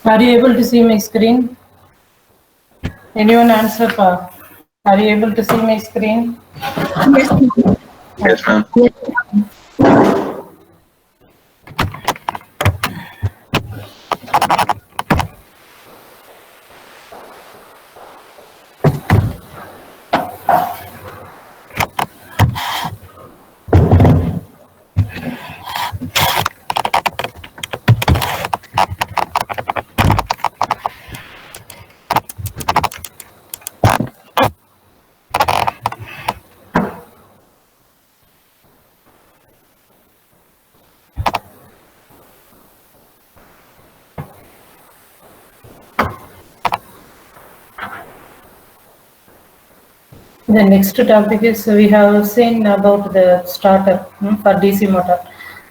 Are you able to see my screen? Anyone answer? Are you able to see my screen? Yes, ma'am. Yes, ma'am. The next topic is we have seen about the starter for DC motor.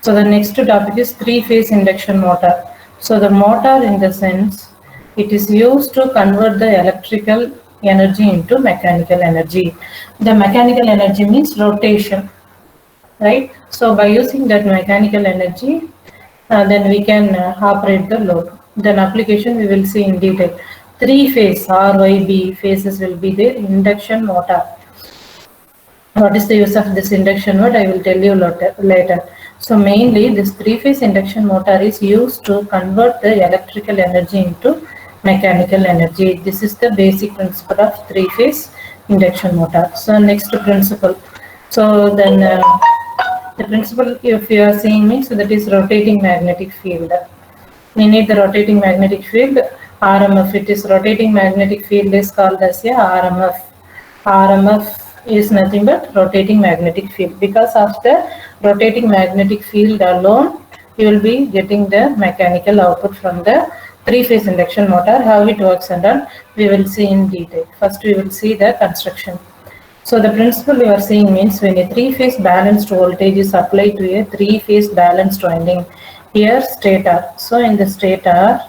So the next topic is three-phase induction motor. So the motor, in the sense, it is used to convert the electrical energy into mechanical energy. The mechanical energy means rotation, right? So by using that mechanical energy, then we can operate the load. Then application we will see in detail. Three-phase RYB phases will be there. Induction motor. What is the use of this induction mode? I will tell you later. So mainly this three-phase induction motor is used to convert the electrical energy into mechanical energy. This is the basic principle of three-phase induction motor. So next principle. So then the principle, if you are seeing me, so that is rotating magnetic field. We need the rotating magnetic field, RMF. It is rotating magnetic field is called as a RMF. RMF is nothing but rotating magnetic field. Because of the rotating magnetic field alone, you will be getting the mechanical output from the three-phase induction motor. How it works and all, we will see in detail. First, we will see the construction. So the principle you are seeing means when a three-phase balanced voltage is applied to a three-phase balanced winding, here stator. So in the stator,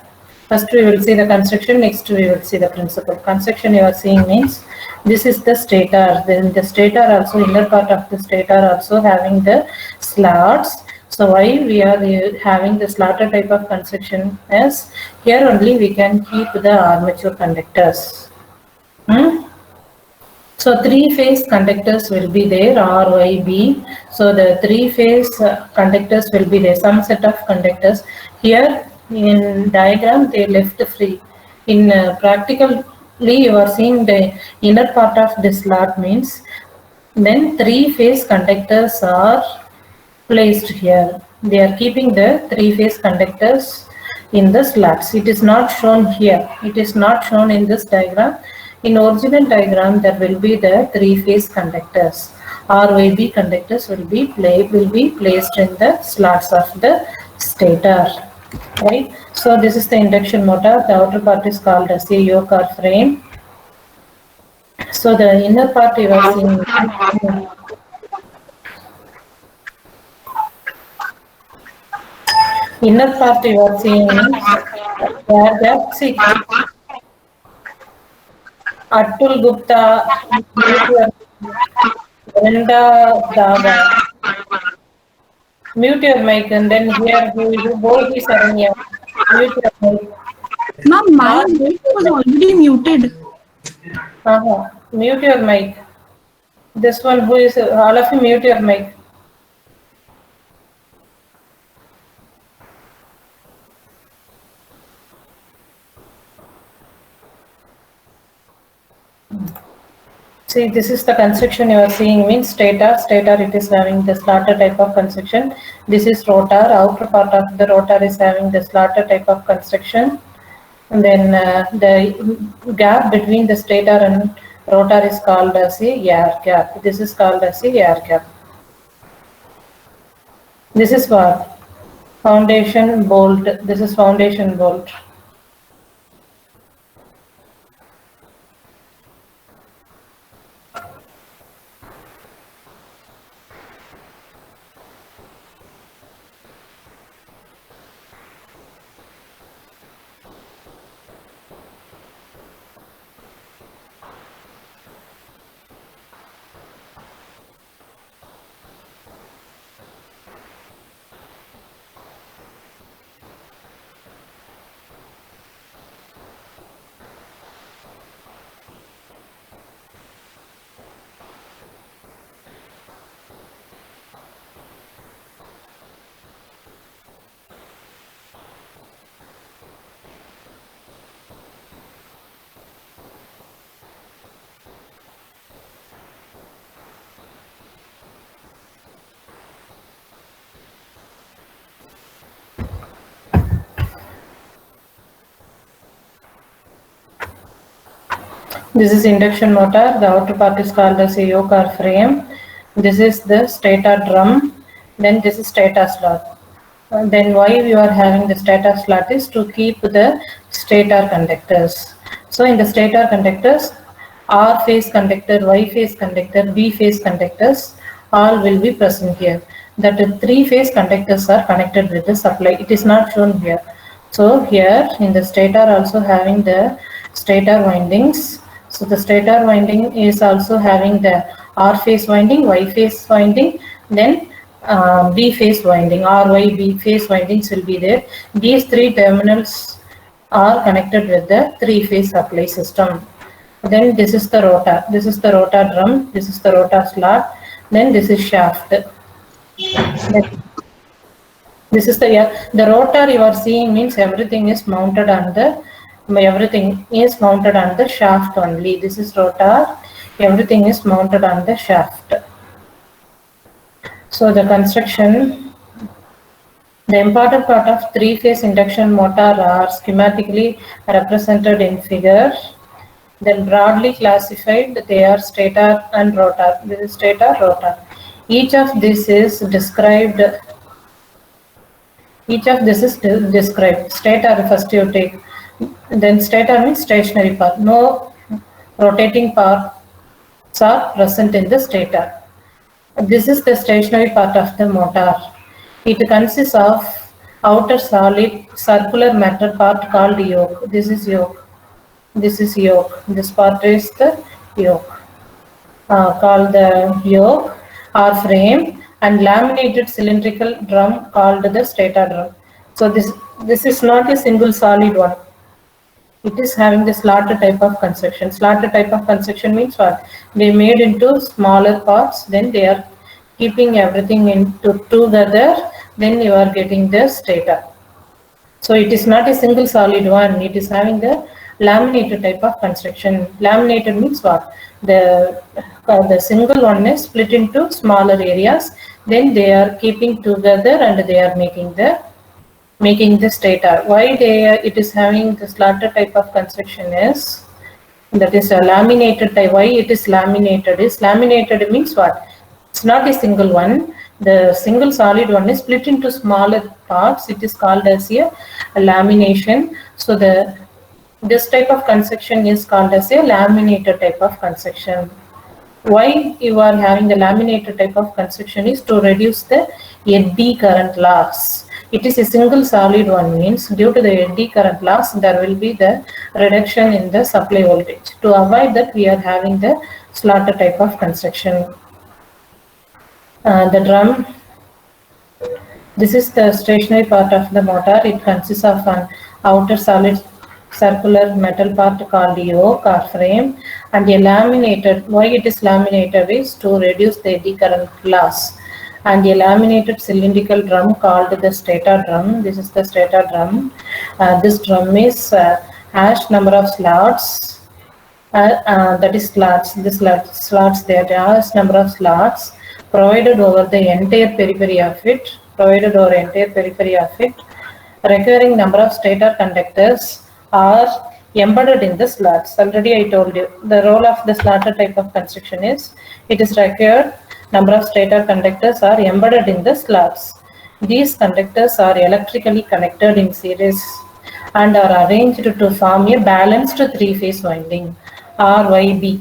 first we will see the construction, next we will see the principle. Construction you are seeing means this is the stator. Then the stator also, inner part of the stator also having the slots. So why we are having the slaughter type of construction is here only we can keep the armature conductors. So three-phase conductors will be there, R, Y, B. So the three-phase conductors will be there, some set of conductors. Here in diagram they left free. In practically you are seeing the inner part of this slot means then three-phase conductors are placed here. They are keeping the three-phase conductors in the slats. It is not shown here. It is not shown in this diagram. In original diagram, there will be the three-phase conductors. RYB conductors will be placed in the slots of the stator. Right. So this is the induction motor. The outer part is called as a yoke or frame. So the inner part you are seeing. Inner part you are seeing where see Atul Gupta, Brenda Daga. Mute your mic and then here who both is Saranya. Mute your mic. Ma'am, my mic was already muted. Mute your mic. This one who is all of you mute your mic. See, this is the construction you are seeing means stator. Stator, it is having the slaughter type of construction. This is rotor. Outer part of the rotor is having the slaughter type of construction. And then the gap between the stator and rotor is called as a air gap. This is called as a air gap. This is what? Foundation bolt. This is foundation bolt. This is induction motor. The outer part is called as a yoke or frame. This is the stator drum. Then this is stator slot. Then why we are having the stator slot is to keep the stator conductors. So in the stator conductors, R phase conductor, Y phase conductor, B phase conductors, all will be present here. That three phase conductors are connected with the supply. It is not shown here. So here in the stator also having the stator windings. So the stator winding is also having the R phase winding, Y phase winding, then B phase winding, R, Y, B phase windings will be there. These three terminals are connected with the three phase supply system. Then this is the rotor. This is the rotor drum. This is the rotor slot. Then this is shaft. This is the rotor you are seeing means everything is mounted on the shaft only. This is rotor. Everything is mounted on the shaft. So the construction, the important part of three-phase induction motor are schematically represented in figure. Then broadly classified, they are stator and rotor. This is stator, rotor. Each of this is described. Stator first you take. Then stator means stationary part. No rotating parts are present in the stator. This is the stationary part of the motor. It consists of outer solid circular matter part called yoke. This is yoke. This is yoke. This part is the yoke. Called the yoke or frame. and laminated cylindrical drum called the stator drum. So this is not a single solid one. It is having the slaughter type of construction. Slaughter type of construction means what? They made into smaller parts, then they are keeping everything into together, then you are getting the stator. So it is not a single solid one, it is having the laminated type of construction. Laminated means what? The single one is split into smaller areas, then they are keeping together and they are making the stator. Why it is having the slaughter type of construction is, that is a laminated type. Why it is laminated is, laminated means what? It's not a single one. The single solid one is split into smaller parts. It is called as a lamination. So this type of construction is called as a laminated type of construction. Why you are having the laminated type of construction is to reduce the eddy current loss. It is a single solid one, means due to the eddy current loss, there will be the reduction in the supply voltage. To avoid that, we are having the slaughter type of construction. The drum, this is the stationary part of the motor. It consists of an outer solid circular metal part called yoke or frame, and a laminated. Why it is laminated is to reduce the eddy current loss. And a laminated cylindrical drum called the stator drum. This is the stator drum. This drum is hash number of slots. That is slots. The slots, there are number of slots provided over the entire periphery of it. Requiring number of stator conductors are embedded in the slots. Already I told you the role of the slaughter type of construction is, it is required number of stator conductors are embedded in the slots. These conductors are electrically connected in series and are arranged to form a balanced three-phase winding, RYB.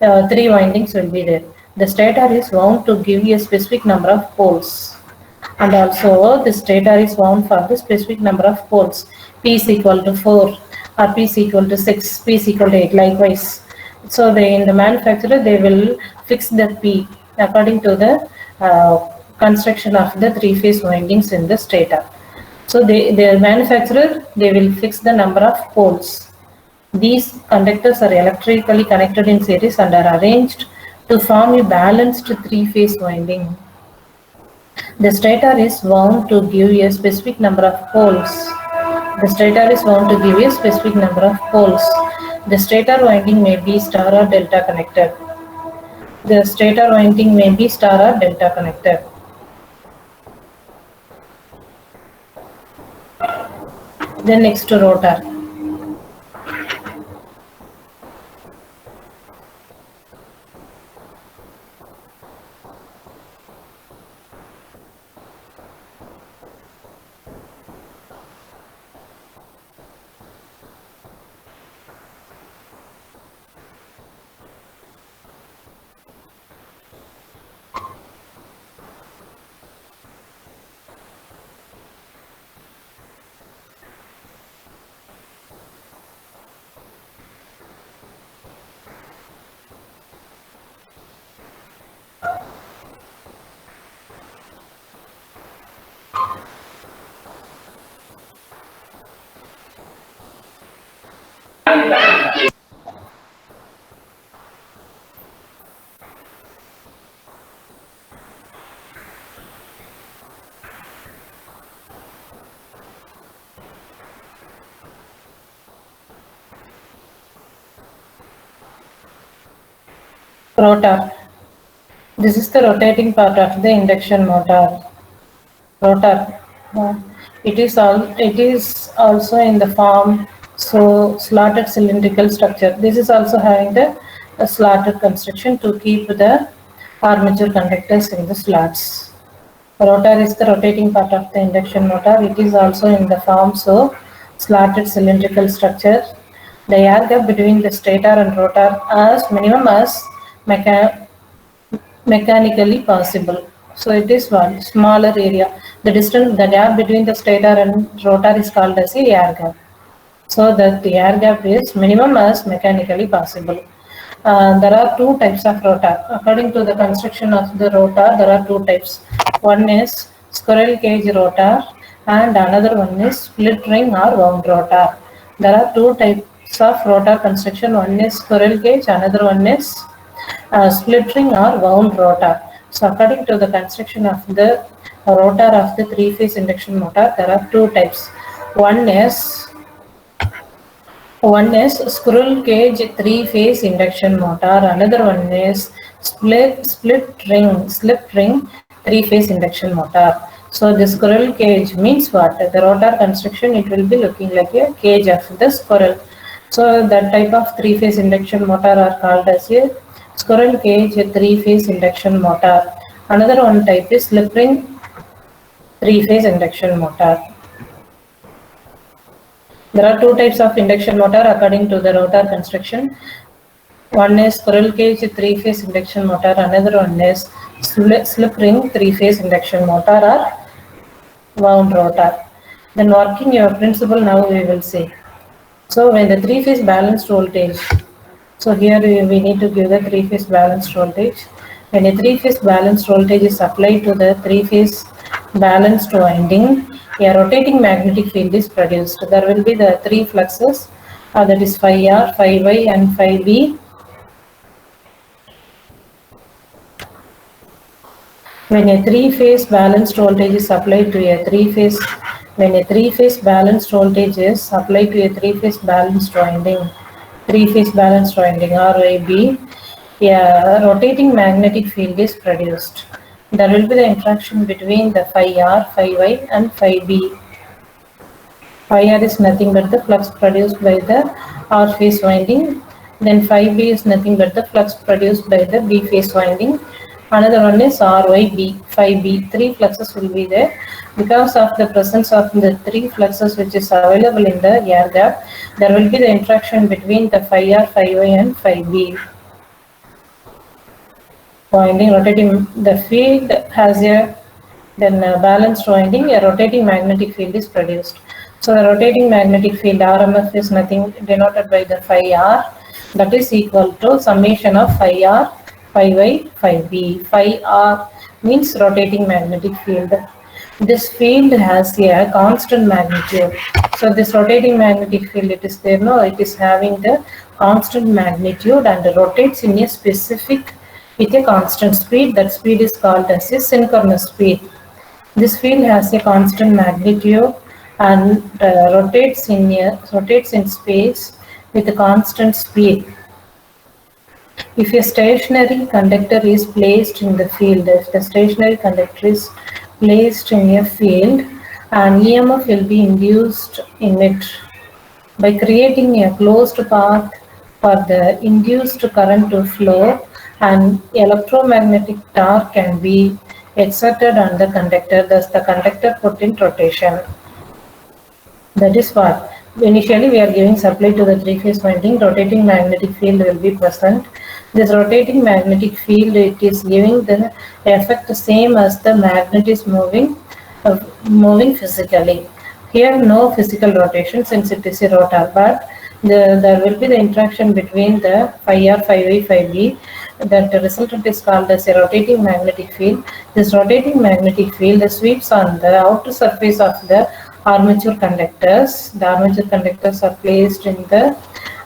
3 windings will be there. The stator is wound to give a specific number of poles, and also the stator is wound for the specific number of poles. P is equal to 4 or P is equal to 6, P is equal to 8, likewise. So in the manufacturer, they will fix the P according to the construction of the three-phase windings in the stator. So the manufacturer, they will fix the number of poles. These conductors are electrically connected in series and are arranged to form a balanced three-phase winding. The stator is wound to give a specific number of poles. The stator winding may be star or delta connected. Then next to rotor. Rotor. This is the rotating part of the induction motor. Rotor. It is also in the form slotted cylindrical structure. This is also having the slotted construction to keep the armature conductors in the slots. Rotor is the rotating part of the induction motor. It is also in the form slotted cylindrical structure. The air gap between the stator and rotor as minimum as mechanically possible. So it is one smaller area. The gap between the stator and rotor is called as the air gap. So that the air gap is minimum as mechanically possible. There are two types of rotor. According to the construction of the rotor, there are two types. One is squirrel cage rotor and another one is split ring or wound rotor. There are two types of rotor construction. One is squirrel cage, another one is split ring or wound rotor. So according to the construction of the rotor of the three-phase induction motor, there are two types. One is squirrel cage three-phase induction motor. Another one is slip ring three-phase induction motor. So the squirrel cage means what? The rotor construction, it will be looking like a cage of the squirrel. So that type of three-phase induction motor are called as a squirrel cage three-phase induction motor. Another one type is slip ring three-phase induction motor. There are two types of induction motor according to the rotor construction. One is squirrel cage three-phase induction motor, another one is slip ring three-phase induction motor or wound rotor. Then working your principle now we will see. So when the three-phase balanced voltage, so here we need to give the three-phase balanced voltage. When a three-phase balanced voltage is applied to the three-phase balanced winding, a rotating magnetic field is produced. There will be the three fluxes, that is phi r, phi y and phi b. When a three-phase balanced voltage is applied to a three-phase, when a three-phase balanced voltage is applied to a three-phase balanced winding, RYB, a rotating magnetic field is produced. There will be the interaction between the phi r, phi y and phi b. Phi r is nothing but the flux produced by the R phase winding. Then phi b is nothing but the flux produced by the B phase winding. Another one is RYB, phi b. Three fluxes will be there. Because of the presence of the three fluxes which is available in the air gap, there will be the interaction between the phi r, phi y and phi b. Winding rotating, the field has a balanced winding, a rotating magnetic field is produced. So the rotating magnetic field RMF is nothing denoted by the phi r, that is equal to summation of phi r, phi y, phi b. Phi r means rotating magnetic field. This field has a constant magnitude. So this rotating magnetic field, it is there, no, it is having the constant magnitude and rotates in a specific with a constant speed. That speed is called as a synchronous speed. This field has a constant magnitude and rotates in space with a constant speed. If a stationary conductor is placed in the field, if the stationary conductor is placed in a field, an EMF will be induced in it by creating a closed path for the induced current to flow, and electromagnetic torque can be exerted on the conductor, thus the conductor put in rotation. That is what. Initially we are giving supply to the three-phase winding, rotating magnetic field will be present. This rotating magnetic field, it is giving the effect same as the magnet is moving physically. Here no physical rotation since it is a rotor, but there will be the interaction between the phi r, phi y, phi b. That resultant is called as a rotating magnetic field. This rotating magnetic field sweeps on the outer surface of the armature conductors. The armature conductors are placed in the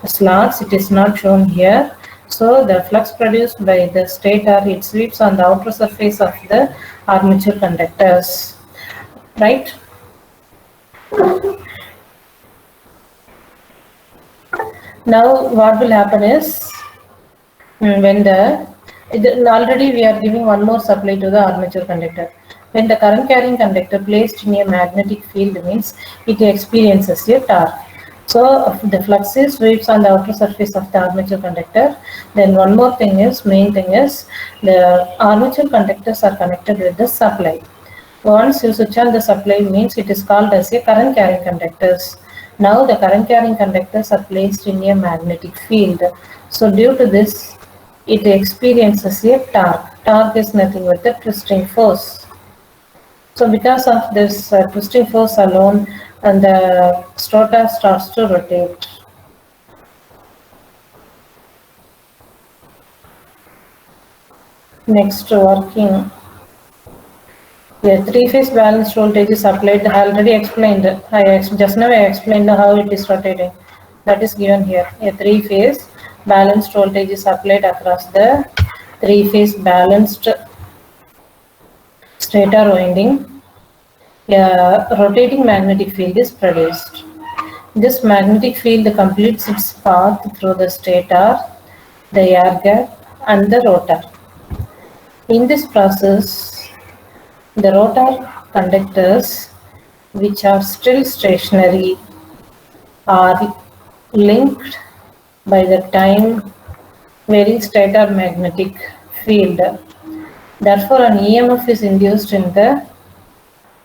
slots. It is not shown here. So the flux produced by the stator, it sweeps on the outer surface of the armature conductors, right? Now what will happen is, when already we are giving one more supply to the armature conductor. When the current carrying conductor placed in a magnetic field means it experiences a torque. So the flux sweeps on the outer surface of the armature conductor. Then one more thing is, main thing is, the armature conductors are connected with the supply. Once you switch on the supply means it is called as a current carrying conductors. Now the current carrying conductors are placed in a magnetic field. So due to this, it experiences a torque. Torque is nothing but the twisting force. So because of this twisting force alone, and the stator starts to rotate. Next, working. A three-phase balanced voltage is applied. I already explained. Just now I explained how it is rotating. That is given here. A three-phase balanced voltage is applied across the three-phase balanced stator winding. A rotating magnetic field is produced. This magnetic field completes its path through the stator, the air gap, and the rotor. In this process, the rotor conductors, which are still stationary, are linked by the time varying stator magnetic field. Therefore, an EMF is induced in the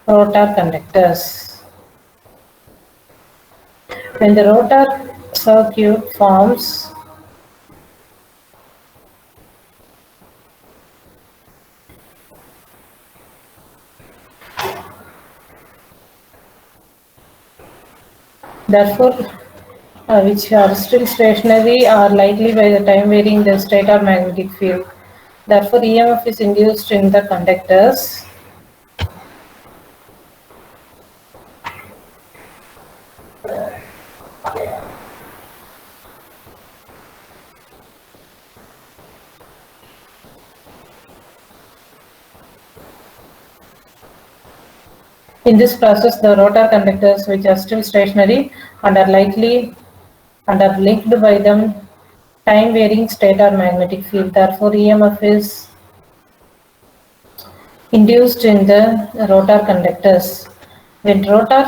rotor conductors. When the rotor circuit forms, therefore, which are still stationary are likely by the time varying the stator magnetic field. Therefore, EMF is induced in the conductors. In this process, the rotor conductors, which are still stationary and are linked by them time varying stator magnetic field. Therefore, EMF is induced in the rotor conductors. When rotor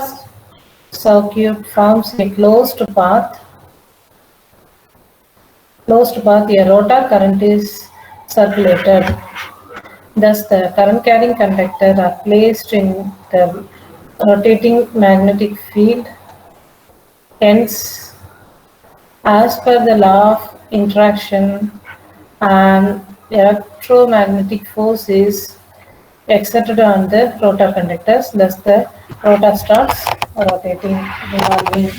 circuit forms a closed path, a rotor current is circulated. Thus, the current carrying conductor are placed in the rotating magnetic field. Hence, as per the law of interaction, an electromagnetic force is exerted on the rotor conductors. Thus, the rotor starts rotating, revolving.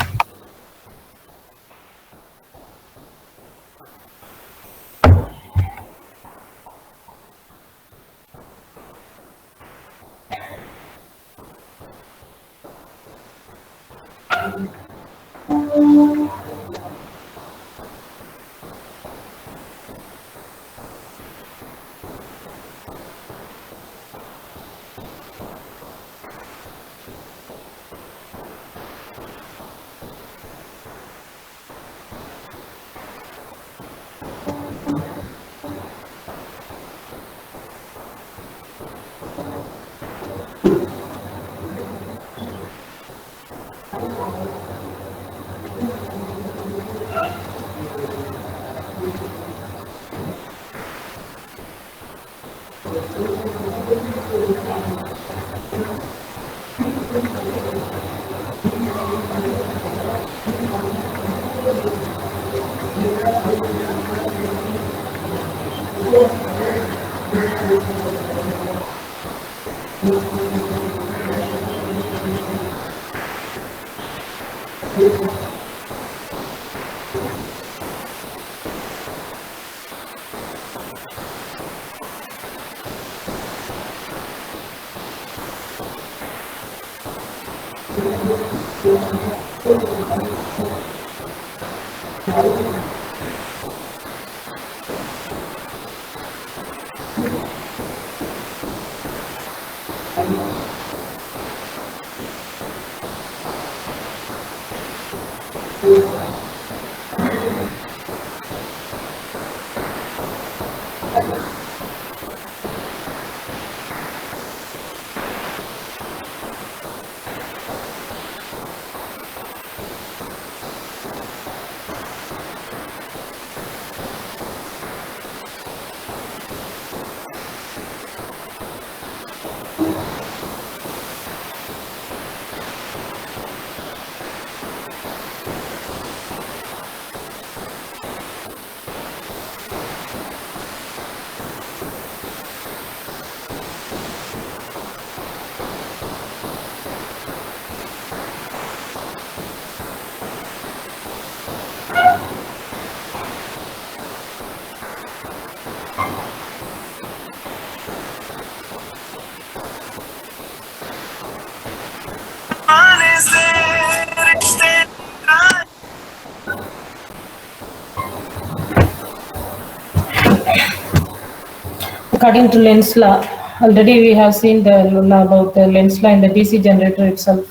According to Lenz law, already we have seen the law about the Lenz law in the DC generator itself.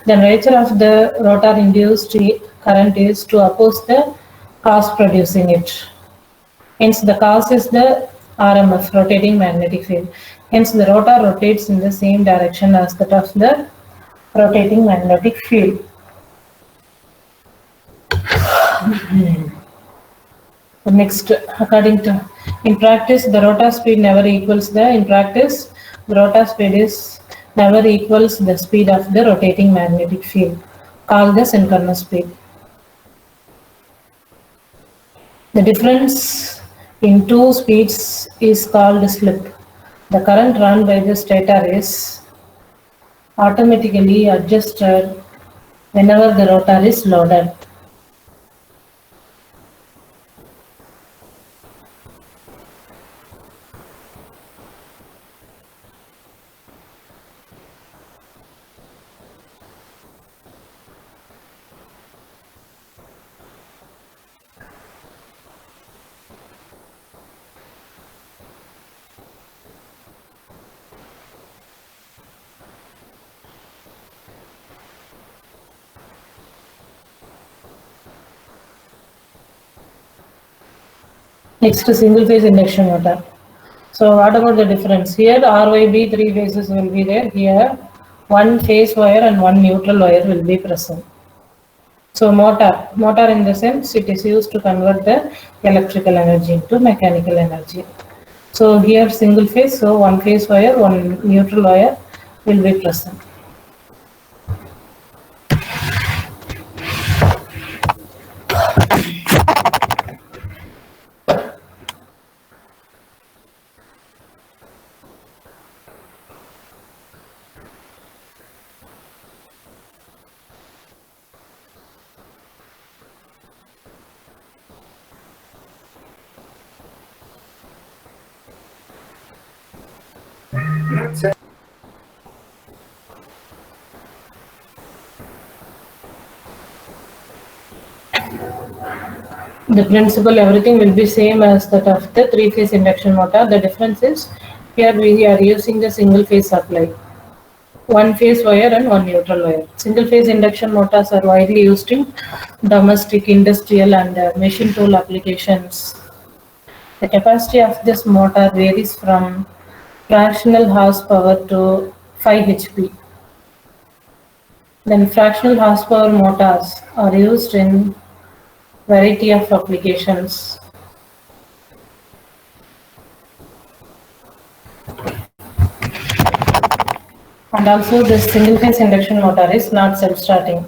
The nature of the rotor induced current is to oppose the cause producing it. Hence, the cause is the RMF, rotating magnetic field. Hence, the rotor rotates in the same direction as that of the rotating magnetic field. Next, according to, in practice, the rotor speed never equals in practice, the rotor speed is never equals the speed of the rotating magnetic field, called the synchronous speed. The difference in two speeds is called slip. The current run by the stator is automatically adjusted whenever the rotor is loaded. Next, single phase induction motor. So what about the difference? Here RYB 3 phases will be there. Here one phase wire and one neutral wire will be present. So motor in the sense it is used to convert the electrical energy into mechanical energy. So here single phase, so one phase wire, one neutral wire will be present. The principle, everything will be same as that of the three-phase induction motor. The difference is here we are using the single phase supply, one phase wire and one neutral wire. Single phase induction motors are widely used in domestic, industrial and machine tool applications. The capacity of this motor varies from fractional horsepower to 5 HP. Then fractional horsepower motors are used in variety of applications. And also this single phase induction motor is not self-starting.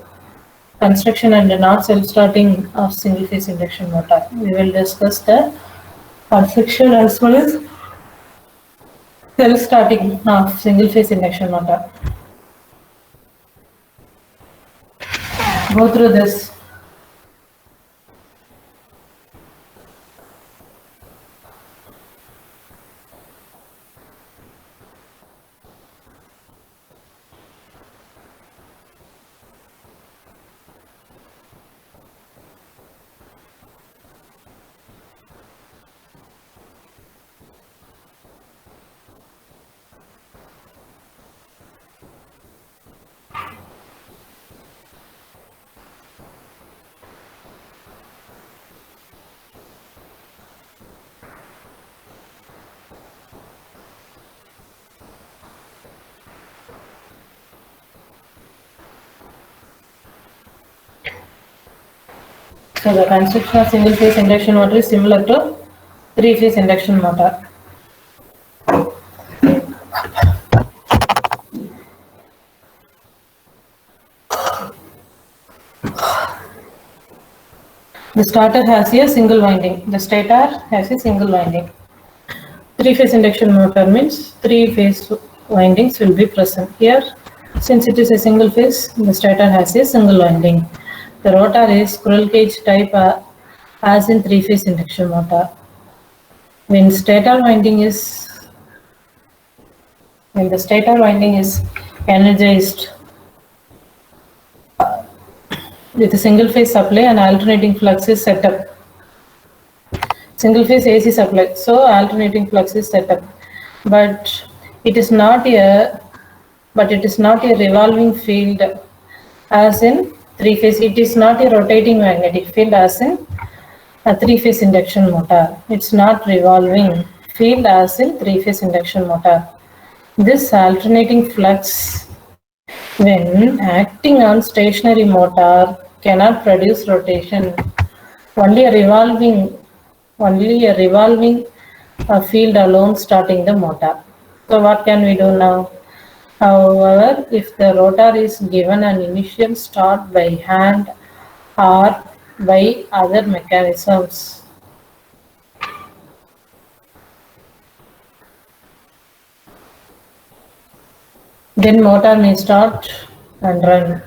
Construction and not self-starting of single phase induction motor. We will discuss the construction as well as self-starting of single phase induction motor. Go through this. So the construction of single phase induction motor is similar to three phase induction motor. The starter has a single winding. The stator has a single winding. Three phase induction motor means three phase windings will be present. Here, since it is a single phase, the stator has a single winding. The rotor is squirrel cage type as in three phase induction motor. When the stator winding is energized with a single phase supply and alternating flux is set up. single phase AC supply. So alternating flux is set up, but it is not a revolving field as in three phase. It is not a rotating magnetic field as in a three phase induction motor. It's not revolving field as in three phase induction motor. This alternating flux, when acting on stationary motor, cannot produce rotation. Only a revolving, only a revolving field alone starting the motor. So what can we do now? However, if the rotor is given an initial start by hand or by other mechanisms, then motor may start and run.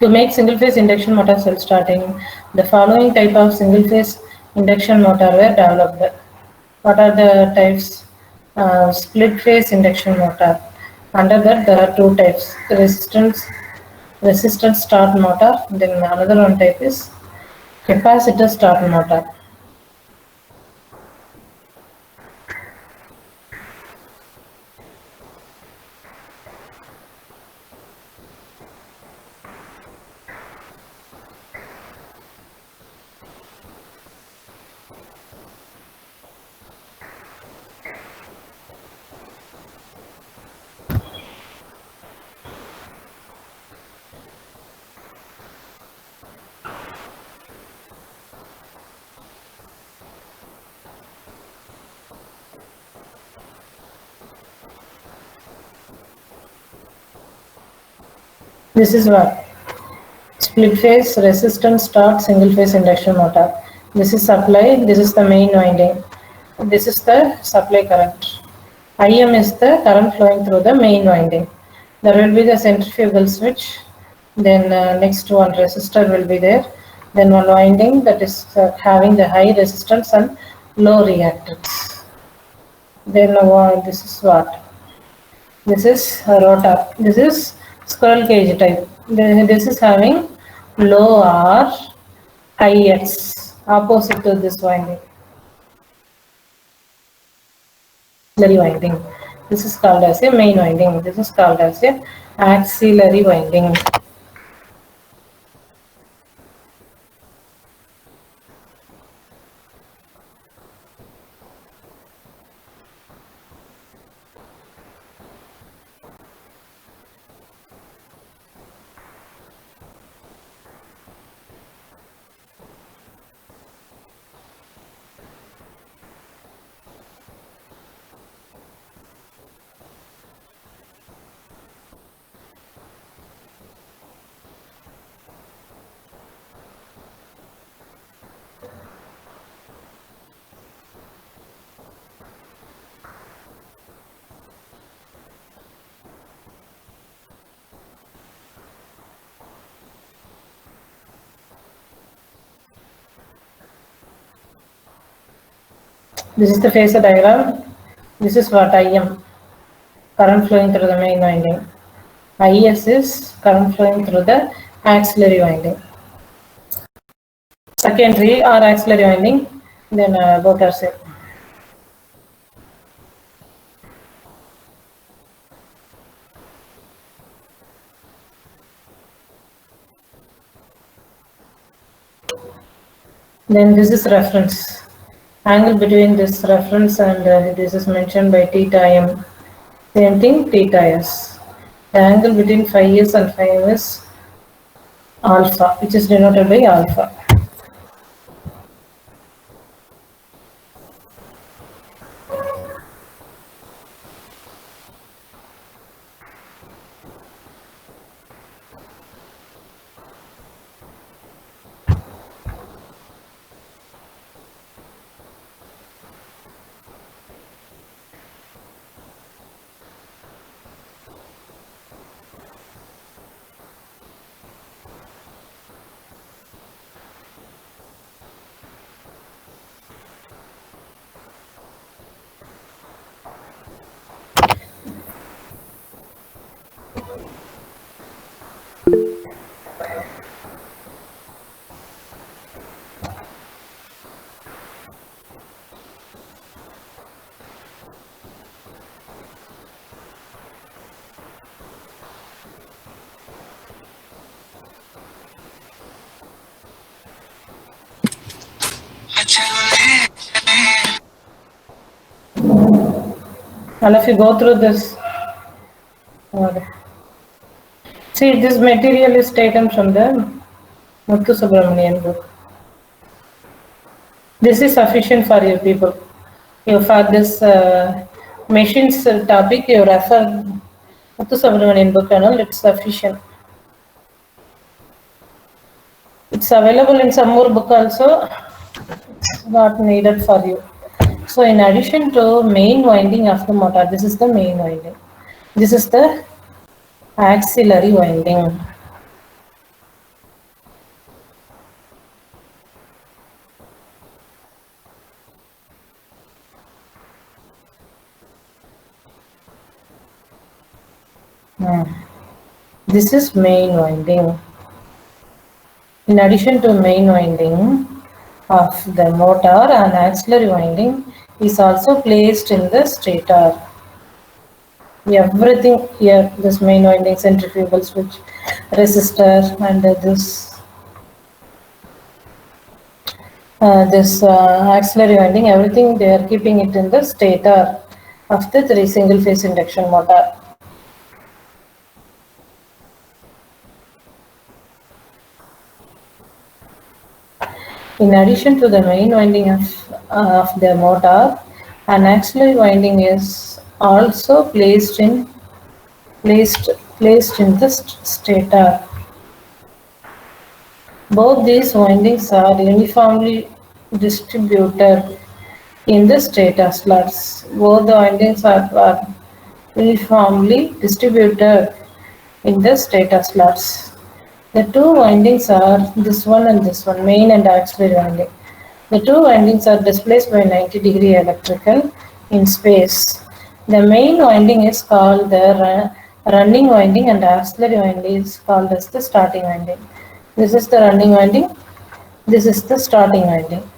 To make single-phase induction motor self-starting, the following type of single-phase induction motor were developed. What are the types? Split-phase induction motor. Under that, there are two types: resistance start motor. Then another one type is capacitor start motor. This is what split phase resistance start single phase induction motor. This is supply, this is the main winding. This is the supply current. IM is the current flowing through the main winding. There will be the centrifugal switch. Then next one resistor will be there. Then one winding that is having the high resistance and low reactance. Then this is what? This is a rotor. This is squirrel cage type. This is having low R, high X, opposite to this winding. Auxiliary winding. This is called as a main winding. This is called as a auxiliary winding. This is the phasor diagram. This is what IM, current flowing through the main winding. IS is current flowing through the auxiliary winding. Secondary or auxiliary winding, then both are same. Then this is reference. Angle between this reference and this is mentioned by theta m. Same thing, theta s. The angle between phi s and phi m is alpha, which is denoted by alpha. And if you go through this, see, this material is taken from the Muthu Subramanian book. This is sufficient for you people. You for this machines topic, you refer Muthu Subramanian book and all, it's sufficient. It's available in some more book also, it's not needed for you. So in addition to main winding of the motor, this is the main winding. This is the axillary winding. This is main winding. In addition to main winding of the motor, an axillary winding is also placed in the stator. Everything here, this main winding, centrifugal switch, resistor, and this axillary winding, everything they are keeping it in the stator of the three single phase induction motor. In addition to the main winding of the motor, an axillary winding is also placed in the stator. Both these windings are uniformly distributed in the stator slots. Both the windings are uniformly distributed in the stator slots. The two windings are this one and this one, main and axillary winding. The two windings are displaced by 90-degree electrical in space. The main winding is called the running winding and the axillary winding is called as the starting winding. This is the running winding. This is the starting winding.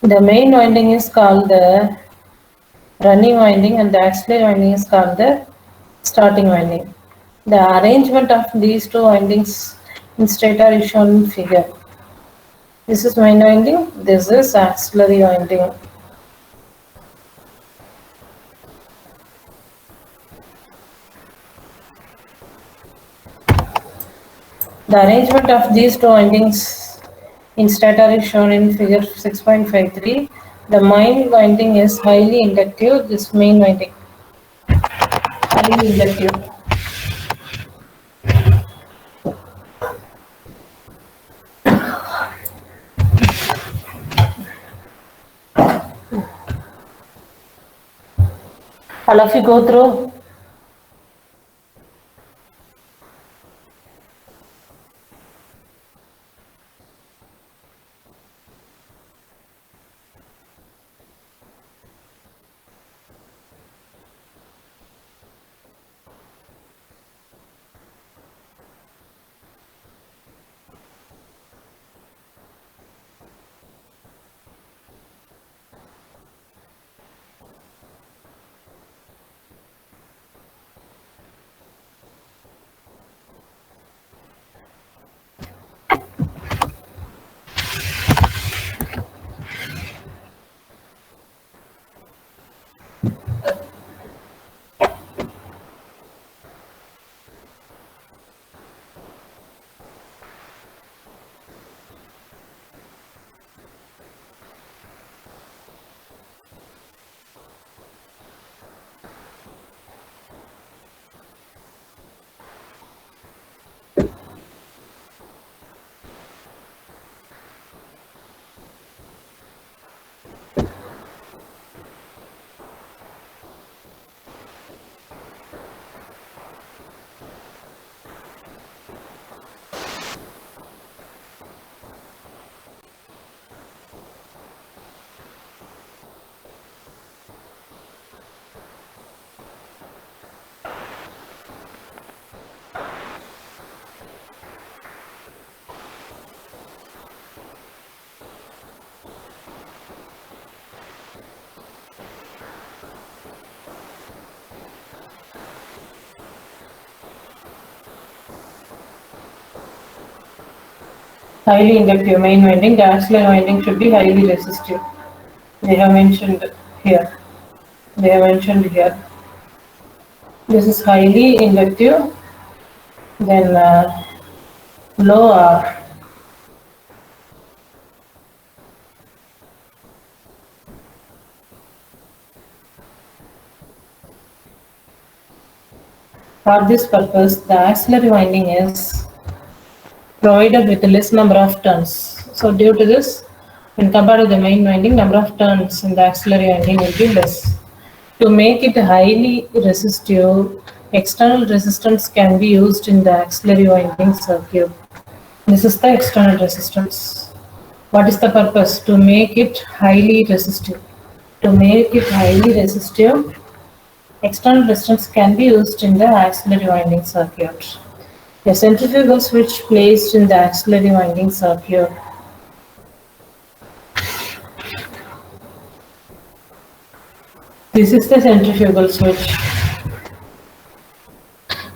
The main winding is called the running winding and the axillary winding is called the starting winding. The arrangement of these two windings in stator is shown in figure. This is main winding, this is axillary winding. The arrangement of these two windings in stator is shown in figure 6.53. The main winding is highly inductive, this main winding, highly inductive. All of you go through. highly inductive main winding, the axillary winding should be highly resistive. They have mentioned here. They have mentioned here. This is highly inductive, then low R. For this purpose, the axillary winding is provided with less number of turns. So due to this, when compared to the main winding, number of turns in the axillary winding will be less. To make it highly resistive, external resistance can be used in the axillary winding circuit. This is the external resistance. What is the purpose? To make it highly resistive. To make it highly resistive, external resistance can be used in the axillary winding circuit. A centrifugal switch placed in the axillary winding circuit. This is the centrifugal switch.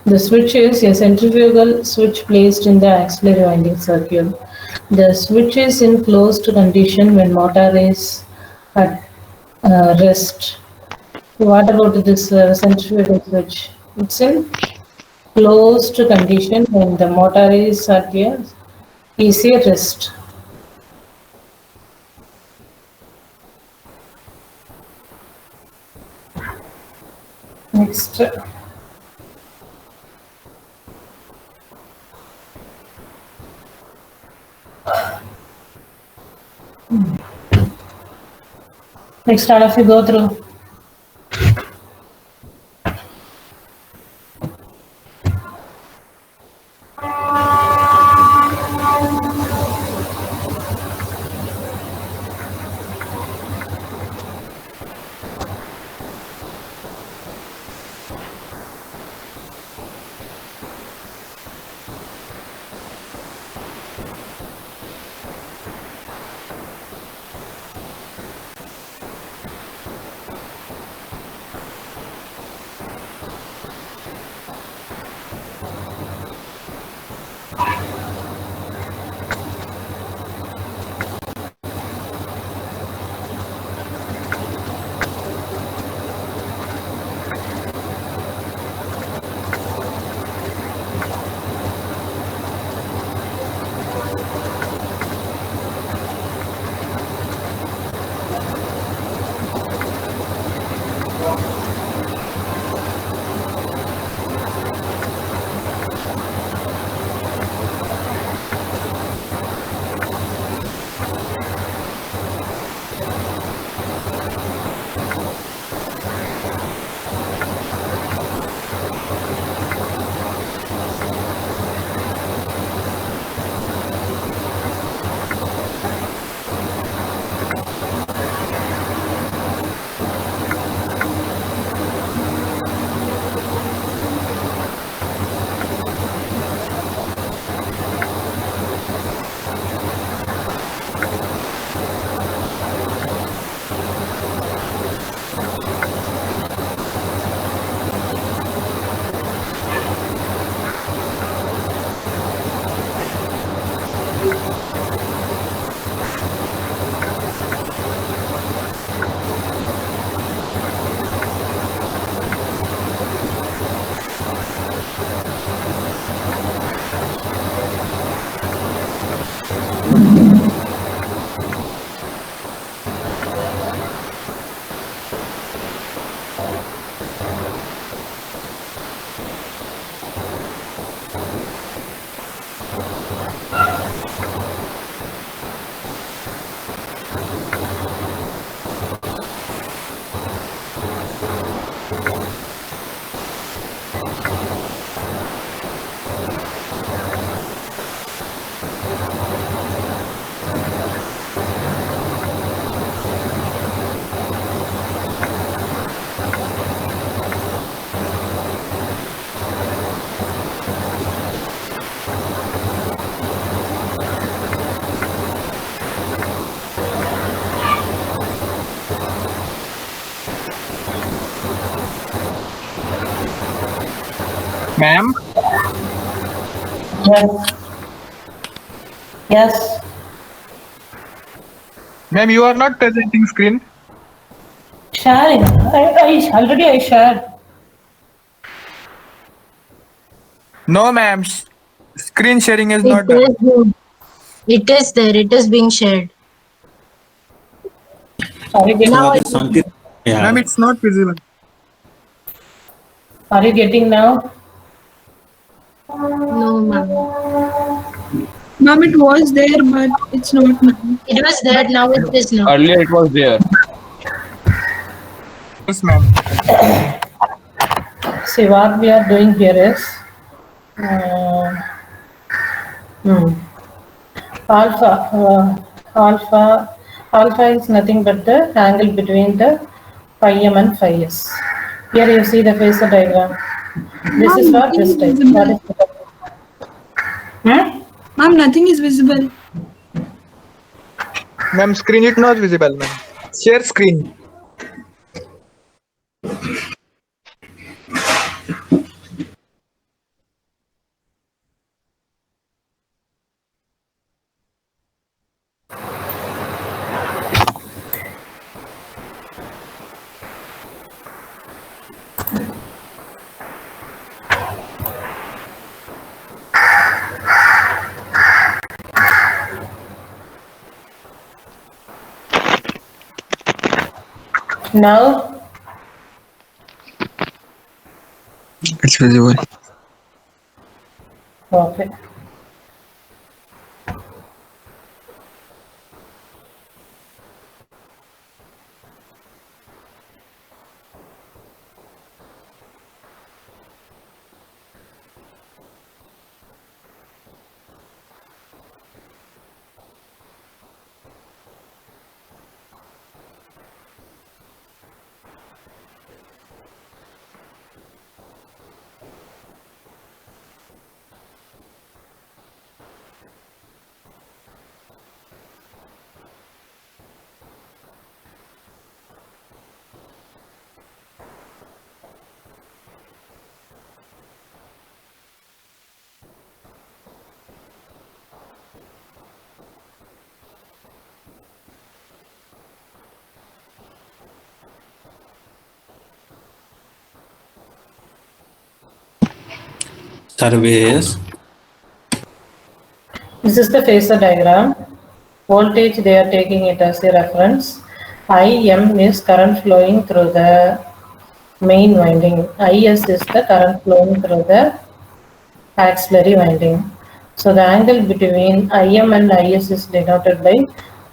The switch is a centrifugal switch placed in the axillary winding circuit. The switch is in closed condition when motor is at rest. What about this centrifugal switch? It's in closed condition when the motor is at a easy rest. Next. Next, all of you go through. Ma'am, Yes. Yes. Ma'am, you are not presenting screen. Sharing. I already I shared. No, ma'am. Screen sharing is It not done. is good. It is there. It is being shared. Are you getting? Now So I that Sankit, yeah. Ma'am, it's not visible. Are you getting now? no, ma'am. Ma'am, it was there, but it's not now. It was there. Now it is not. Earlier it was there. Yes, ma'am. See, what we are doing here is uh, alpha. Alpha is nothing but the angle between the phi m and phi s. Here you see the phasor diagram. This is what this type. What is the Ma'am, nothing is visible. Ma'am, screen is not visible, ma'am. Share screen. now? It's visible. Okay. Surveys. This is the phasor diagram. Voltage, they are taking it as a reference. IM is current flowing through the main winding. IS is the current flowing through the axillary winding. So the angle between IM and IS is denoted by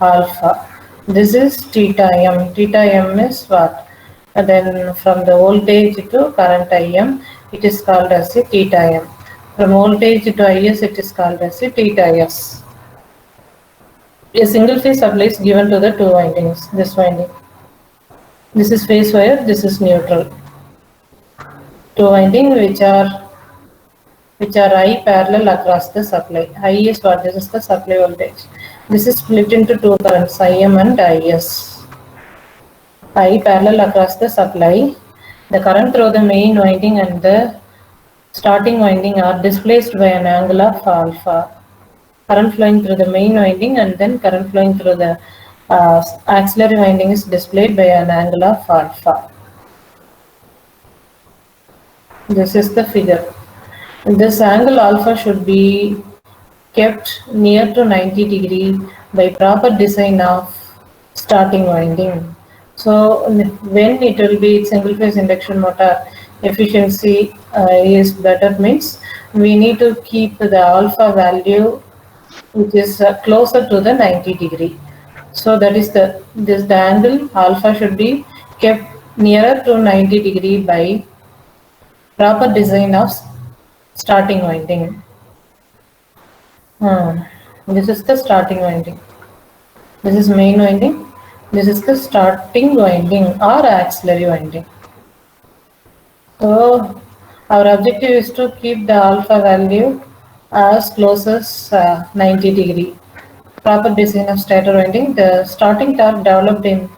alpha. This is theta m. Theta m is what? And then from the voltage to current IM, it is called as a theta m. From voltage to IS, it is called as a theta s. A single phase supply is given to the two windings. This winding. This is phase wire. This is neutral. Two winding which are I parallel across the supply. I is what? This is the supply voltage. This is split into two currents, IM and IS. I parallel across the supply. The current through the main winding and the starting winding are displaced by an angle of alpha. Current flowing through the main winding and then current flowing through the axillary winding is displayed by an angle of alpha. This is the figure. This angle alpha should be kept near to 90 degree by proper design of starting winding. So when it will be single phase induction motor efficiency is better means we need to keep the alpha value which is closer to the 90 degree. So that is the angle alpha should be kept nearer to 90 degree by proper design of starting winding. This is the starting winding. This is main winding. This is the starting winding or axillary winding. So our objective is to keep the alpha value as close as 90 degree. Proper design of stator winding. The starting torque developed in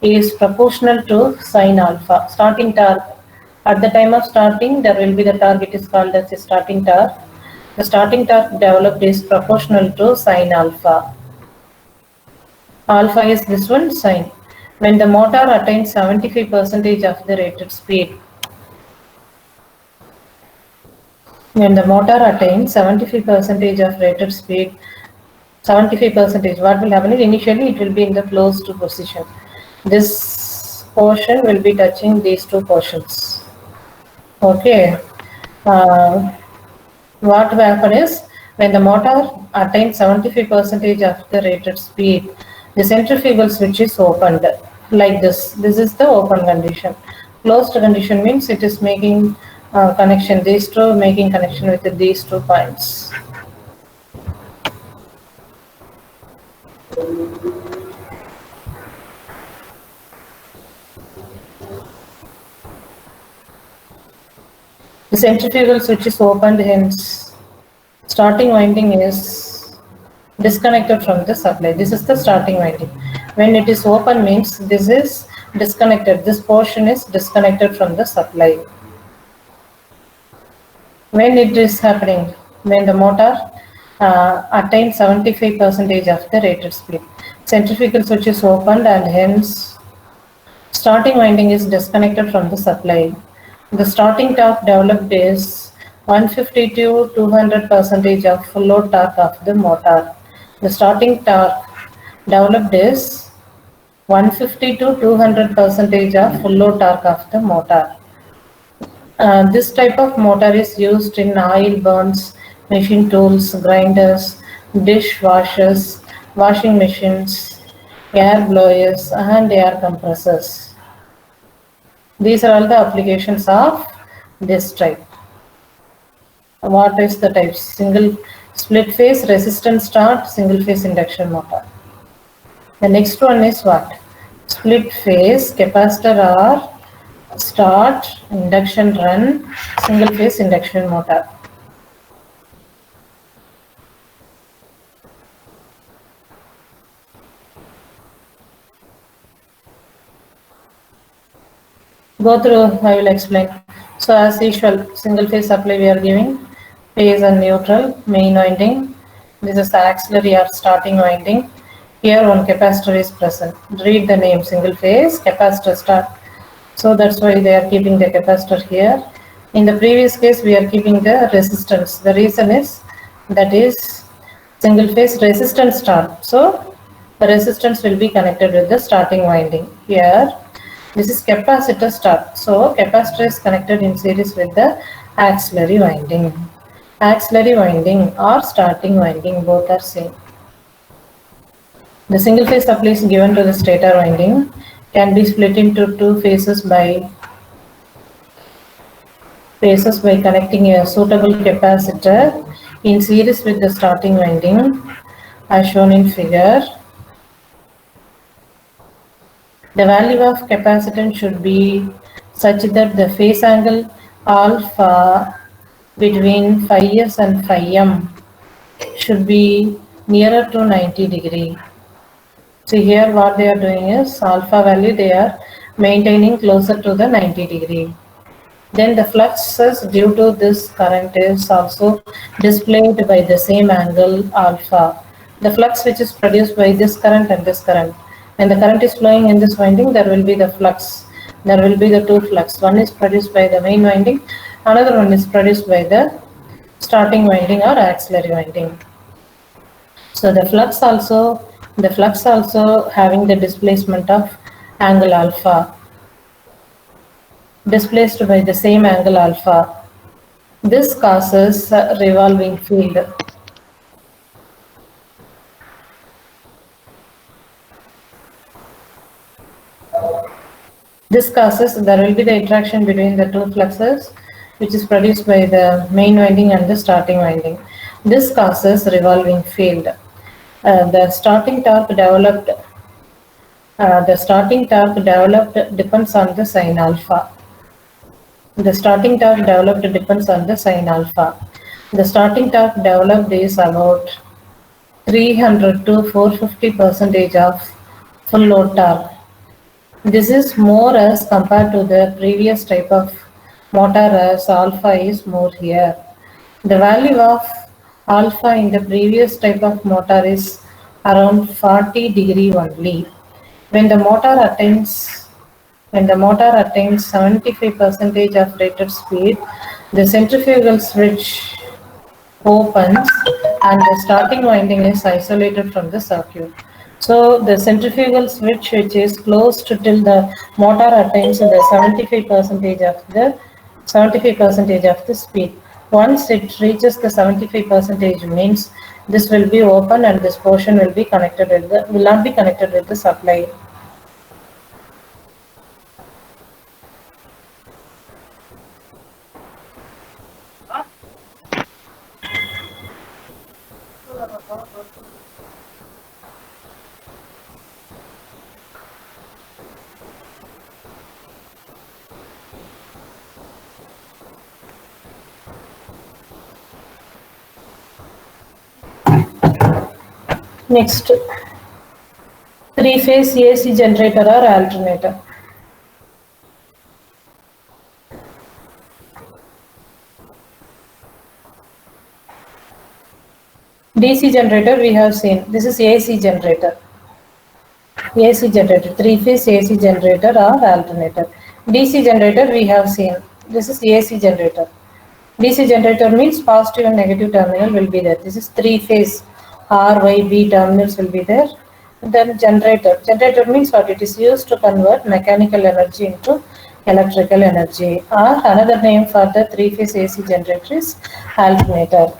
is proportional to sine alpha. Starting torque. At the time of starting, there will be the torque. It is called as the starting torque. The starting torque developed is proportional to sine alpha. Alpha is this one, sine. When the motor attains 75% of the rated speed, when the motor attains 75% of rated speed, 75%, what will happen is initially it will be in the closed position. This portion will be touching these two portions. Okay. What will happen is when the motor attains 75% of the rated speed, the centrifugal switch is opened like this. This is the open condition. Closed condition means it is making connection, these two making connection with these 2 points. The centrifugal switch is opened, hence starting winding is disconnected from the supply. This is the starting winding. When it is open means this is disconnected. This portion is disconnected from the supply. When it is happening, when the motor attains 75% of the rated speed, centrifugal switch is opened and hence starting winding is disconnected from the supply. The starting torque developed is 150 to 200% of full load torque of the motor. The starting torque developed is 150 to 200% of full load torque of the motor. This type of motor is used in oil burns, machine tools, grinders, dish washers, washing machines, air blowers and air compressors. These are all the applications of this type. What is the type? Single split phase resistance start, single phase induction motor. The next one is what? Split phase capacitor or start, induction run, single phase induction motor. Go through, I will explain. So as usual, single phase supply we are giving, phase and neutral, main winding. This is the auxiliary or starting winding. Here one capacitor is present. Read the name, single phase capacitor start. So that's why they are keeping the capacitor here. In the previous case, we are keeping the resistance. The reason is that is single phase resistance start. So the resistance will be connected with the starting winding. Here this is capacitor start. So capacitor is connected in series with the auxiliary winding. Auxiliary winding or starting winding, both are same. The single phase supply is given to the stator winding, can be split into 2 phases by connecting a suitable capacitor in series with the starting winding as shown in figure. The value of capacitance should be such that the phase angle alpha between phi s and phi m should be nearer to 90 degree. See here what they are doing is alpha value they are maintaining closer to the 90 degree. Then the fluxes due to this current is also displayed by the same angle alpha. The flux which is produced by this current and this current. When the current is flowing in this winding, there will be the flux. There will be the 2 flux. One is produced by the main winding, another one is produced by the starting winding or auxiliary winding. So the flux also having the displacement of angle alpha, displaced by the same angle alpha. This causes a revolving field. This causes, there will be the interaction between the 2 fluxes which is produced by the main winding and the starting winding. This causes revolving field. The starting torque developed depends on the sine alpha. The starting torque developed depends on the sine alpha. The starting torque developed is about 300 to 450% of full load torque. This is more as compared to the previous type of motor as alpha is more here. The value of alpha in the previous type of motor is around 40 degree only. When the motor attains 75% of rated speed, the centrifugal switch opens and the starting winding is isolated from the circuit. So the centrifugal switch, which is closed till the motor attains the 75% of the speed. Once it reaches the 75% means this will be open and this portion will not be connected with the supply. Next, three-phase AC generator or alternator. DC generator we have seen. This is AC generator. AC generator, three-phase AC generator or alternator. DC generator we have seen. This is AC generator. DC generator means positive and negative terminal will be there. This is three-phase R, Y, B terminals will be there. Then generator. Generator means what? It is used to convert mechanical energy into electrical energy. Or another name for the three-phase AC generator is alternator.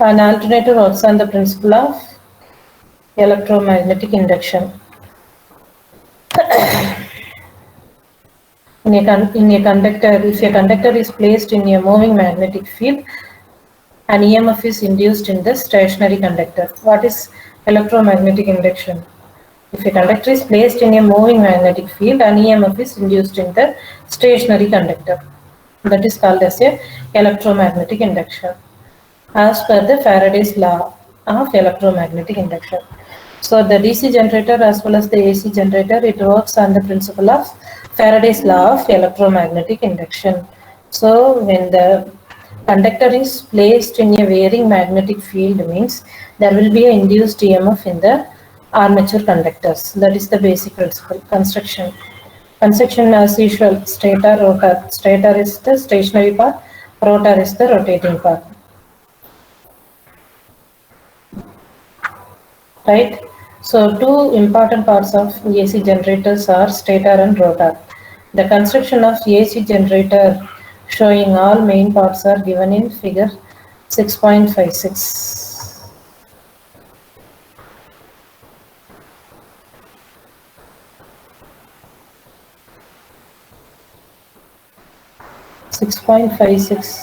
An alternator works on the principle of electromagnetic induction. In a conductor, if a conductor is placed in a moving magnetic field, an EMF is induced in the stationary conductor. What is electromagnetic induction? If a conductor is placed in a moving magnetic field, an EMF is induced in the stationary conductor. That is called as a electromagnetic induction, as per the Faraday's law of electromagnetic induction. So the DC generator as well as the AC generator, it works on the principle of Faraday's law of electromagnetic induction. So when the conductor is placed in a varying magnetic field, means there will be an induced EMF in the armature conductors. That is the basic principle. Construction as usual, stator, rotor. Stator is the stationary part, rotor is the rotating part. Right? So two important parts of AC generators are stator and rotor. The construction of AC generator showing all main parts are given in figure 6.56. 6.56.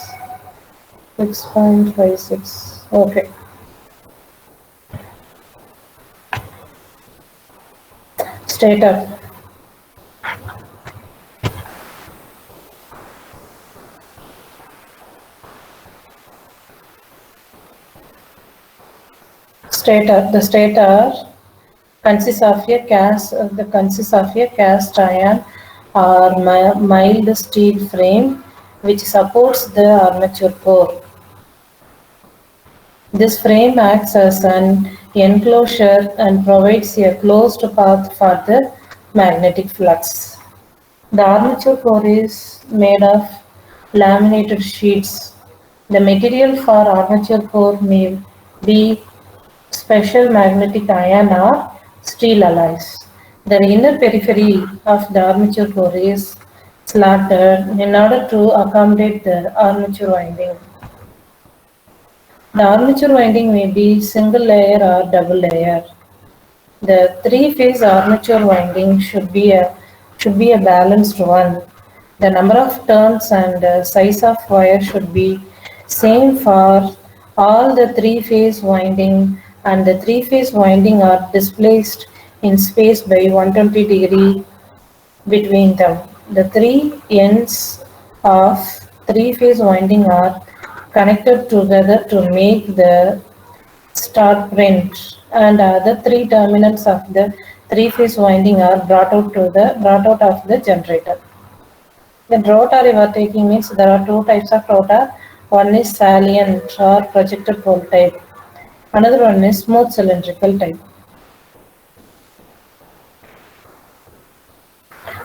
6.56. Okay. Stator. The stator consists of a cast iron or mild steel frame which supports the armature core. This frame acts as an enclosure and provides a closed path for the magnetic flux. The armature core is made of laminated sheets. The material for armature core may be special magnetic iron or steel alloys. The inner periphery of the armature core is slanted in order to accommodate the armature winding. The armature winding may be single layer or double layer. The three-phase armature winding should be a balanced one. The number of turns and size of wire should be same for all the three-phase winding, and the three-phase winding are displaced in space by 120 degree between them. The three ends of three-phase winding are connected together to make the start print, and the three terminals of the three-phase winding are brought out of the generator. The rotor you are taking means there are two types of rotor. One is salient or projected pole type. Another one is smooth cylindrical type.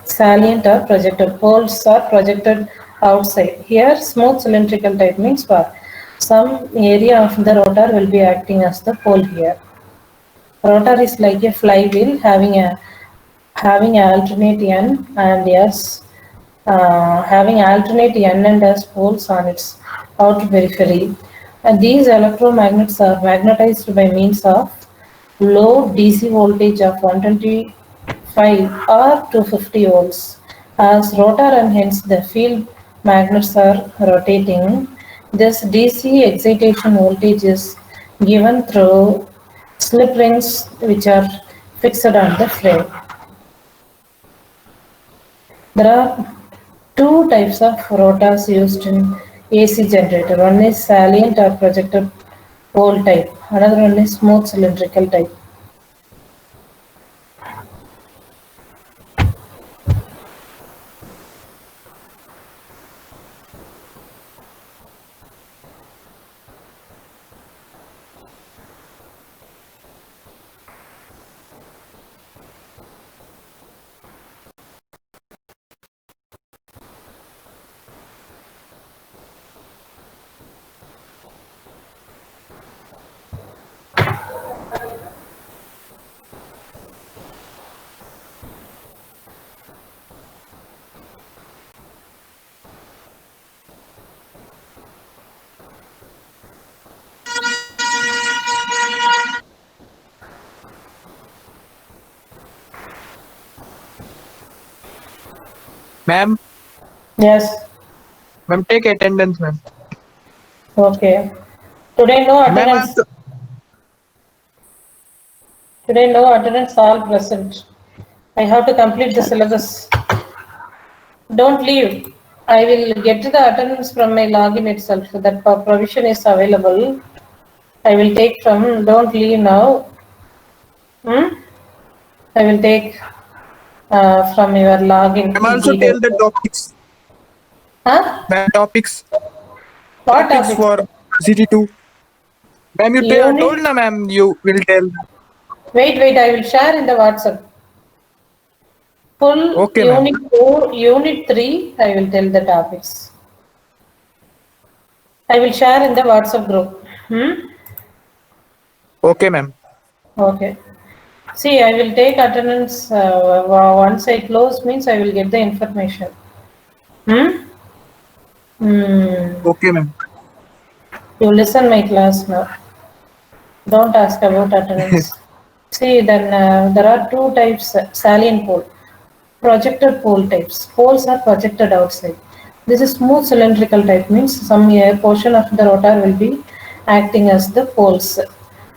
Salient or projected poles are projected outside. Here, smooth cylindrical type means what? Some area of the rotor will be acting as the pole here. Rotor is like a flywheel having alternate N and S, having alternate N and S poles on its outer periphery. And these electromagnets are magnetized by means of low DC voltage of 125 or 250 volts. As rotor and hence the field magnets are rotating, this DC excitation voltage is given through slip rings which are fixed on the frame. There are two types of rotors used in AC generator. One is salient or projected pole type. Another one is smooth cylindrical type. Ma'am, Yes. ma'am, take attendance, ma'am. Okay. Today no Ma'am, attendance. Today, no attendance, all present. I have to complete the syllabus. Don't leave. I will get the attendance from my login itself. So that provision is available. I will take from, don't leave now. I will take from your login. I'm also details. tell the topics. Huh? Ma'am, topics. What Topics topic? for CT2. Ma'am, you Unit- told na ma'am, you will tell. Wait, I will share in the WhatsApp. Full Okay, ma'am. unit 4, unit 3, I will tell the topics. I will share in the WhatsApp group. Okay, ma'am. Okay. See, I will take attendance once I close means I will get the information. Okay, ma'am. You listen my class now. Don't ask about attendance. See, then there are two types, salient pole, projected pole types. Poles are projected outside. This is smooth cylindrical type, means some portion of the rotor will be acting as the poles.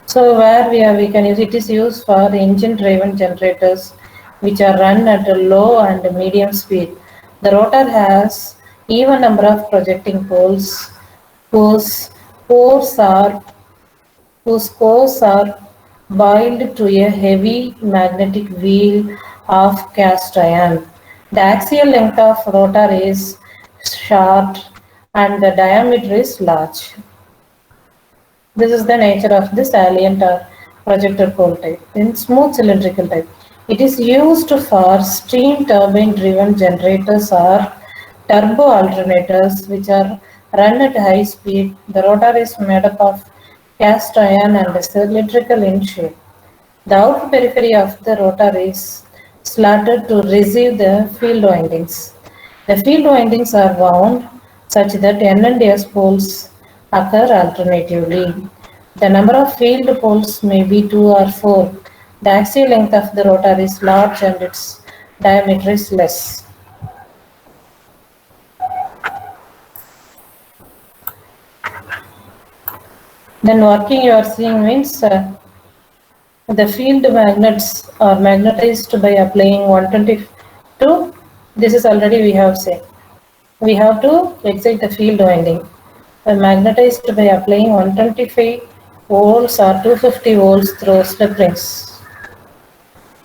So where we can use it is used for engine driven generators which are run at a low and medium speed. The rotor has even number of projecting poles whose cores are boiled to a heavy magnetic wheel of cast iron. The axial length of rotor is short and the diameter is large. This is the nature of the salient or projected pole type. In smooth cylindrical type, it is used for steam turbine driven generators or turbo alternators which are run at high speed. The rotor is made up of cast iron and cylindrical in shape. The outer periphery of the rotor is slanted to receive the field windings. The field windings are wound such that N and S poles occur alternatively. The number of field poles may be 2 or 4. The axial length of the rotor is large and its diameter is less. Then working you are seeing means the field magnets are magnetized by applying 122. This is already we have said. We have to excite the field winding. Magnetized by applying 125 volts or 250 volts through slip rings.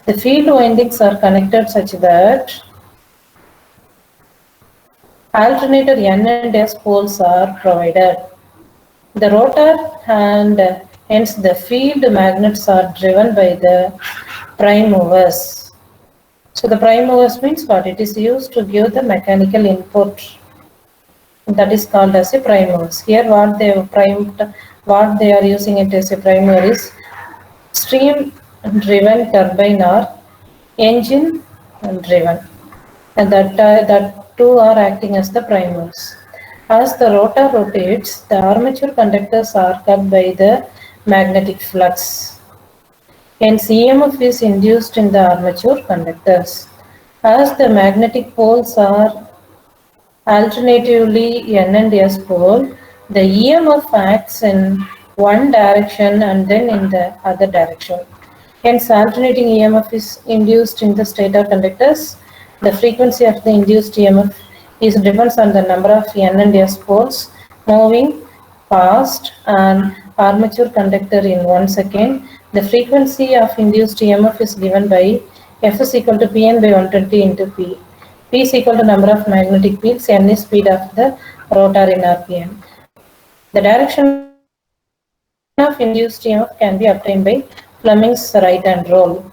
The field windings are connected such that alternator N and S poles are provided. The rotor and hence the field magnets are driven by the prime movers. So the prime movers means what? It is used to give the mechanical input. That is called as a prime movers. Here what they are using it as a prime mover is steam driven turbine or engine driven. And that two are acting as the prime movers. As the rotor rotates, the armature conductors are cut by the magnetic flux. Hence, EMF is induced in the armature conductors. As the magnetic poles are alternatively N and S pole, the EMF acts in one direction and then in the other direction. Hence, alternating EMF is induced in the stator conductors. The frequency of the induced EMF depends on the number of N and S poles moving past an armature conductor in 1 second. The frequency of induced EMF is given by F is equal to Pn by 120 into P. P is equal to number of magnetic fields, N is speed of the rotor in RPM. The direction of induced EMF can be obtained by Fleming's right hand rule.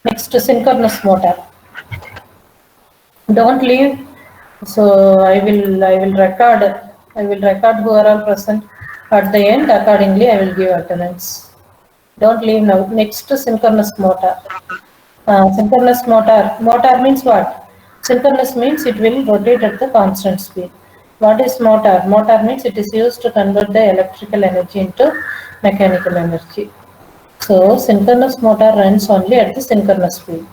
Next, synchronous motor. Don't leave. So I will record who are all present. At the end, accordingly, I will give attendance. Don't leave now. Next, synchronous motor. Synchronous motor. Motor means what? Synchronous means it will rotate at the constant speed. What is motor? Motor means it is used to convert the electrical energy into mechanical energy. So synchronous motor runs only at the synchronous speed.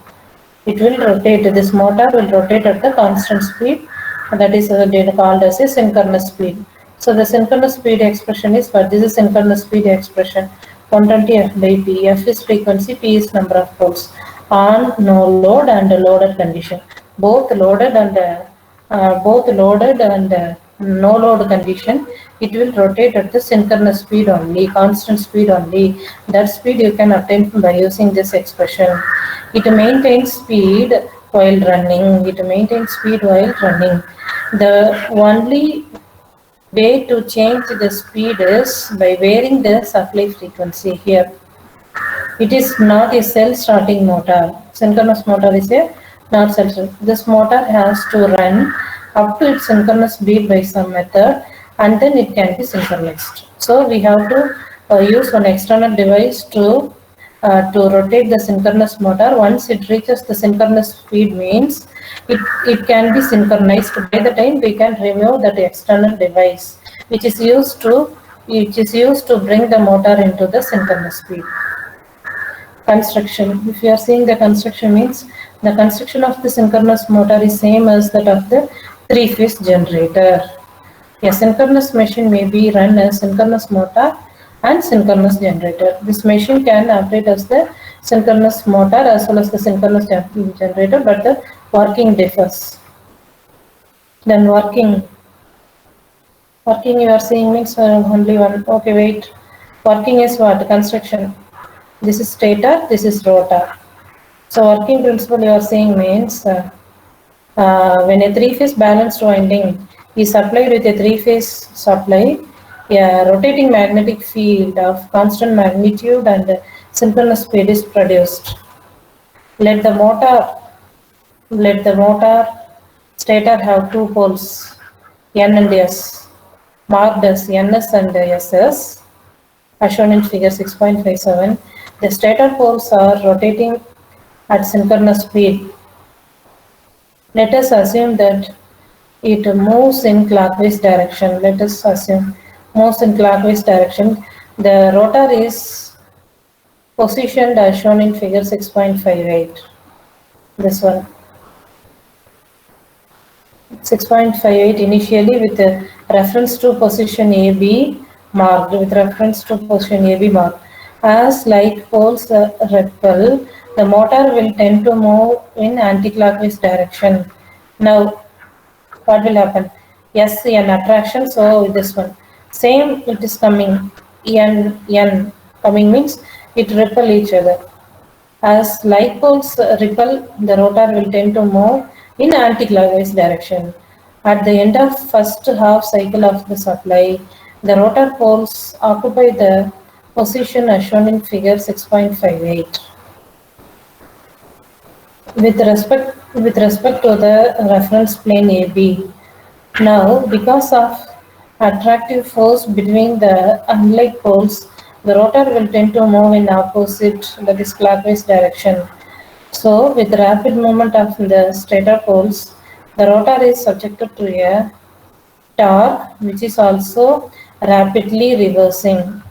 It will rotate. This motor will rotate at the constant speed. That is called as a synchronous speed. So the synchronous speed expression is what? This is synchronous speed expression. 120 F by P. F is frequency, P is number of poles. On no load and loaded condition. Both loaded and no load condition, it will rotate at the synchronous speed only, constant speed only. That speed you can obtain by using this expression. It maintains speed while running. It maintains speed while running. The only way to change the speed is by varying the supply frequency here. It is not a self-starting motor. Synchronous motor is a not self-starting. This motor has to run up to its synchronous speed by some method, and then it can be synchronized. So we have to use one external device to rotate the synchronous motor. Once it reaches the synchronous speed means it can be synchronized. By the time we can remove that external device which is used to bring the motor into the synchronous speed. Construction. If you are seeing the construction means the construction of the synchronous motor is same as that of the three-phase generator. A synchronous machine may be run as synchronous motor and synchronous generator. This machine can operate as the synchronous motor as well as the synchronous generator, but the working differs. Then working you are seeing means only one. Okay, wait. Working is what? Construction. This is stator, this is rotor. So working principle you are seeing means when a three-phase balanced winding is supplied with a three-phase supply, a rotating magnetic field of constant magnitude and synchronous speed is produced. Let the motor stator have two poles, N and S, marked as NS and SS, as shown in figure 6.57. The stator poles are rotating at synchronous speed. Let us assume that it moves in clockwise direction. Let us assume moves in clockwise direction. The rotor is positioned as shown in figure 6.58. This one. 6.58 initially with reference to position AB marked, As like poles repel, the motor will tend to move in anti-clockwise direction. Now, what will happen? Yes, an attraction, so this one. Same, it is coming, N coming means it repel each other. As like poles repel, the rotor will tend to move in anti-clockwise direction. At the end of first half cycle of the supply, the rotor poles occupy the position as shown in figure 6.58. With respect to the reference plane AB. Now, because of attractive force between the unlike poles, the rotor will tend to move in opposite, that is clockwise direction. So, with rapid movement of the stator poles, the rotor is subjected to a torque which is also rapidly reversing.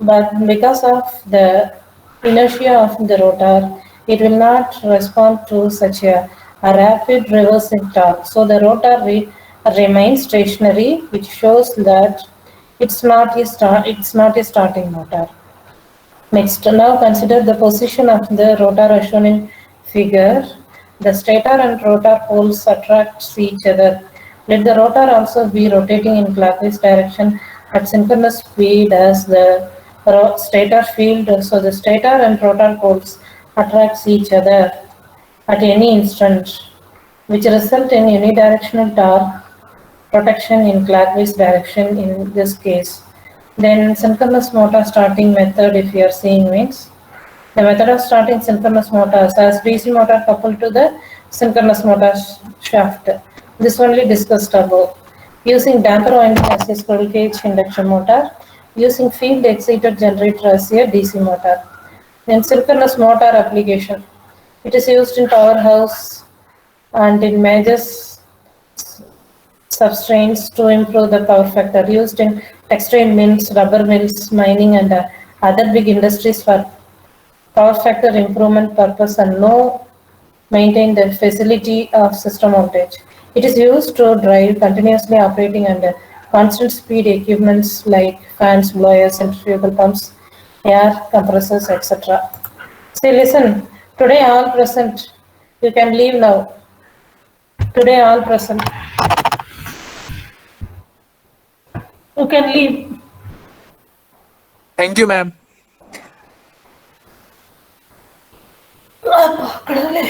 But because of the inertia of the rotor, it will not respond to such a rapid reversing torque. So the rotor remains stationary, which shows that it's not a starting motor. Next, now consider the position of the rotor as shown in figure. The stator and rotor poles attract each other. Let the rotor also be rotating in clockwise direction at synchronous speed as the stator field. So the stator and rotor poles attracts each other at any instant, which result in unidirectional torque protection in clockwise direction in this case. Then synchronous motor starting method, if you are seeing, means the method of starting synchronous motors as DC motor coupled to the synchronous motor shaft. This only discussed above. Using damper winding as a squirrel cage induction motor, using field excited generator as a DC motor. Then synchronous motor application. It is used in powerhouse and in major substrains to improve the power factor. Used in textile mills, rubber mills, mining and other big industries for power factor improvement purpose and maintain the facility of system voltage. It is used to drive continuously operating and constant speed equipments like fans, blowers, centrifugal pumps, air compressors, etc. Say, listen, today all present. You can leave now. Today all present. You can leave. Thank you, ma'am. கடவுளே